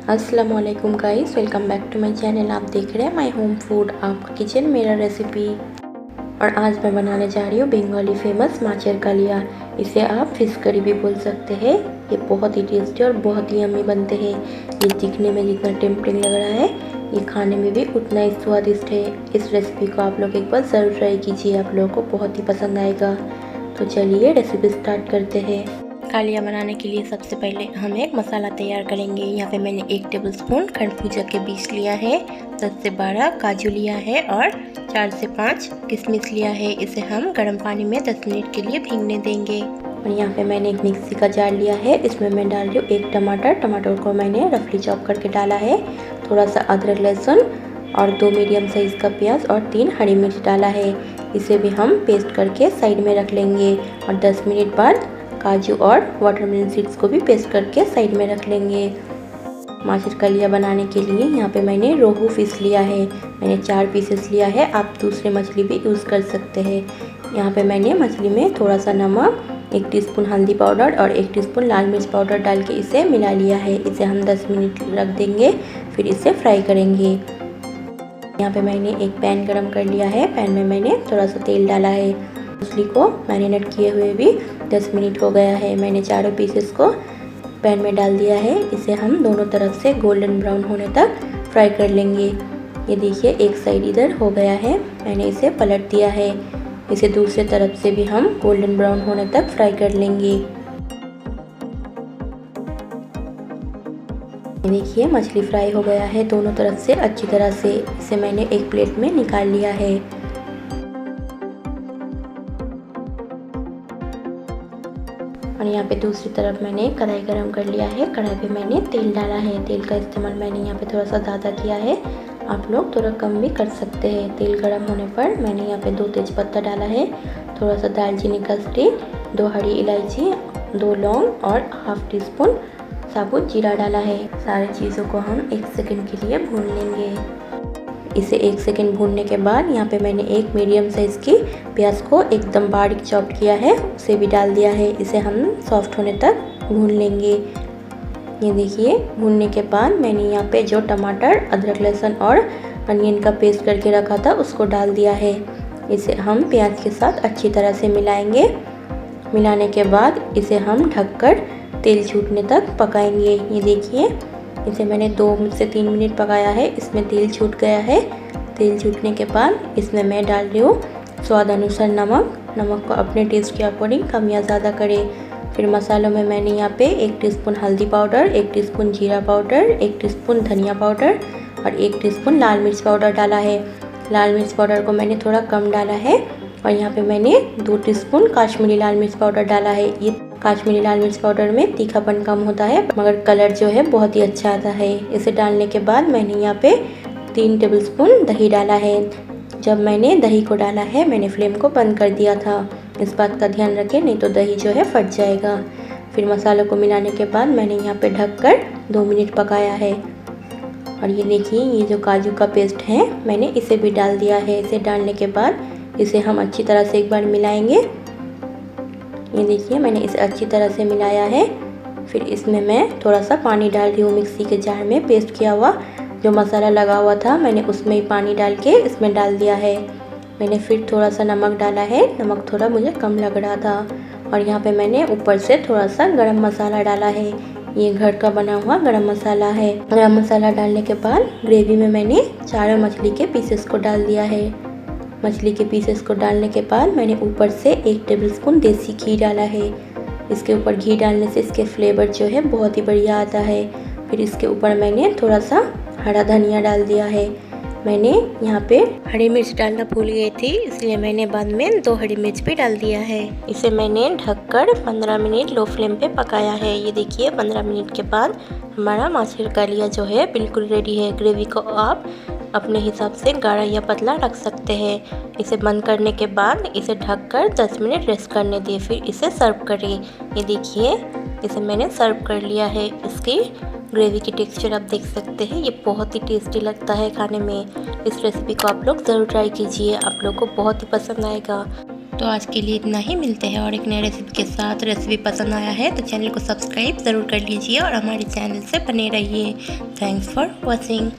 अस्सलामुअलैकुम guys, welcome back to my channel. आप देख रहे हैं माय होम फूड, आपका किचन मेरा रेसिपी। और आज मैं बनाने जा रही हूँ बंगाली फेमस माचर कलिया। इसे आप फिश करी भी बोल सकते हैं। ये बहुत ही टेस्टी और बहुत ही यम्मी बनते हैं। ये दिखने में जितना टेम्पटिंग लग रहा है, ये खाने में भी उतना ही स्वादिष्ट है। इस रेसिपी को आप लोग एक बार ज़रूर ट्राई कीजिए, आप लोगों को बहुत ही पसंद आएगा। तो चलिए रेसिपी स्टार्ट करते हैं। कालिया बनाने के लिए सबसे पहले हम एक मसाला तैयार करेंगे। यहाँ पे मैंने 1 टेबलस्पून खरबूजा के बीज लिया है, 10 से 12 काजू लिया है और 4 से 5 किशमिश लिया है। इसे हम गर्म पानी में 10 मिनट के लिए भीगने देंगे। और यहाँ पे मैंने एक मिक्सी का जार लिया है, इसमें मैं डाल रही हूँ 1 टमाटर को मैंने रफली चॉप करके डाला है। थोड़ा सा अदरक लहसुन और 2 मीडियम साइज़ का प्याज और 3 हरी मिर्च डाला है। इसे भी हम पेस्ट करके साइड में रख लेंगे। और 10 मिनट बाद काजू और वाटरमेलन सीड्स को भी पेस्ट करके साइड में रख लेंगे। माचर कलिया बनाने के लिए यहाँ पे मैंने रोहू फिश लिया है। मैंने 4 पीसेस लिया है, आप दूसरे मछली भी यूज़ कर सकते हैं। यहाँ पे मैंने मछली में थोड़ा सा नमक, 1 टीस्पून हल्दी पाउडर और 1 टीस्पून लाल मिर्च पाउडर डाल के इसे मिला लिया है। इसे हम 10 मिनट रख देंगे, फिर इसे फ्राई करेंगे। यहाँ पे मैंने एक पैन गरम कर लिया है। पैन में मैंने थोड़ा सा तेल डाला है। मछली को मैरिनेट किए हुए भी 10 मिनट हो गया है। मैंने चारों पीसेस को पैन में डाल दिया है। इसे हम दोनों तरफ से गोल्डन ब्राउन होने तक फ्राई कर लेंगे। ये देखिए, एक साइड इधर हो गया है, मैंने इसे पलट दिया है। इसे दूसरे तरफ से भी हम गोल्डन ब्राउन होने तक फ्राई कर लेंगे। देखिए, मछली फ्राई हो गया है दोनों तरफ से अच्छी तरह से। इसे मैंने एक प्लेट में निकाल लिया है। और यहाँ पे दूसरी तरफ मैंने कढ़ाई गरम कर लिया है। कढ़ाई पे मैंने तेल डाला है। तेल का इस्तेमाल मैंने यहाँ पे थोड़ा सा ज़्यादा किया है, आप लोग थोड़ा कम भी कर सकते हैं। तेल गरम होने पर मैंने यहाँ पे 2 तेज़पत्ता डाला है, थोड़ा सा दालचीनी का स्टिक, 2 हरी इलायची, 2 लौंग और हाफ टी स्पून साबुत जीरा डाला है। सारी चीज़ों को हम 1 सेकंड के लिए भून लेंगे। इसे 1 सेकंड भूनने के बाद यहाँ पे मैंने एक मीडियम साइज़ की प्याज को एकदम बारीक चॉप किया है, उसे भी डाल दिया है। इसे हम सॉफ्ट होने तक भून लेंगे। ये देखिए, भूनने के बाद मैंने यहाँ पे जो टमाटर, अदरक लहसुन और अनियन का पेस्ट करके रखा था उसको डाल दिया है। इसे हम प्याज के साथ अच्छी तरह से मिलाएंगे। मिलाने के बाद इसे हम ढककर तेल छूटने तक पकाएंगे। ये देखिए, इसे मैंने 2 से 3 मिनट पकाया है। इसमें तेल छूट गया है। तेल छूटने के बाद इसमें मैं डाल रही हूँ स्वाद अनुसार नमक। नमक को अपने टेस्ट के अकॉर्डिंग कम या ज़्यादा करें। फिर मसालों में मैंने यहाँ पे 1 टीस्पून हल्दी पाउडर, 1 टीस्पून जीरा पाउडर, 1 टीस्पून धनिया पाउडर और 1 टीस्पून लाल मिर्च पाउडर डाला है। लाल मिर्च पाउडर को मैंने थोड़ा कम डाला है। और यहाँ पे मैंने 2 टीस्पून काश्मीरी लाल मिर्च पाउडर डाला है। ये काश्मीरी लाल मिर्च पाउडर में तीखापन कम होता है, मगर कलर जो है बहुत ही अच्छा आता है। इसे डालने के बाद मैंने यहाँ पे 3 टेबलस्पून दही डाला है। जब मैंने दही को डाला है, मैंने फ्लेम को बंद कर दिया था। इस बात का ध्यान रखें, नहीं तो दही जो है फट जाएगा। फिर मसालों को मिलाने के बाद मैंने यहाँ पे ढककर 2 मिनट पकाया है। और ये देखिए, ये जो काजू का पेस्ट है मैंने इसे भी डाल दिया है। इसे डालने के बाद इसे हम अच्छी तरह से एक बार मिलाएंगे। ये देखिए, मैंने इसे अच्छी तरह से मिलाया है। फिर इसमें मैं थोड़ा सा पानी डाल रही हूँ। मिक्सी के जार में पेस्ट किया हुआ जो मसाला लगा हुआ था, मैंने उसमें ही पानी डाल के इसमें डाल दिया है। मैंने फिर थोड़ा सा नमक डाला है। नमक थोड़ा मुझे कम लग रहा था। और यहाँ पे मैंने ऊपर से थोड़ा सा गरम मसाला डाला है। ये घर का बना हुआ गरम मसाला है। गरम मसाला डालने के बाद ग्रेवी में मैंने चारों मछली के पीसेस को डाल दिया है। मछली के पीसेस को डालने के बाद मैंने ऊपर से 1 टेबलस्पून देसी घी डाला है। इसके ऊपर घी डालने से इसके फ्लेवर जो है बहुत ही बढ़िया आता है। फिर इसके ऊपर मैंने थोड़ा सा हरा धनिया डाल दिया है। मैंने यहाँ पे हरी मिर्च डालना भूल गई थी, इसलिए मैंने बाद में 2 हरी मिर्च भी डाल दिया है। इसे मैंने ढककर 15 मिनट लो फ्लेम पे पकाया है। ये देखिए, 15 मिनट के बाद हमारा माचर कलिया जो है बिल्कुल रेडी है। ग्रेवी को आप अपने हिसाब से गाढ़ा या पतला रख सकते हैं। इसे बंद करने के बाद इसे ढककर 10 मिनट रेस्ट करने दिए, फिर इसे सर्व करें। ये देखिए, इसे मैंने सर्व कर लिया है। इसकी ग्रेवी की टेक्सचर आप देख सकते हैं, ये बहुत ही टेस्टी लगता है खाने में। इस रेसिपी को आप लोग ज़रूर ट्राई कीजिए, आप लोग को बहुत ही पसंद आएगा। तो आज के लिए इतना ही, मिलते हैं और एक नए रेसिपी के साथ। रेसिपी पसंद आया है तो चैनल को सब्सक्राइब ज़रूर कर लीजिए और हमारे चैनल से बने रहिए। Thanks for watching.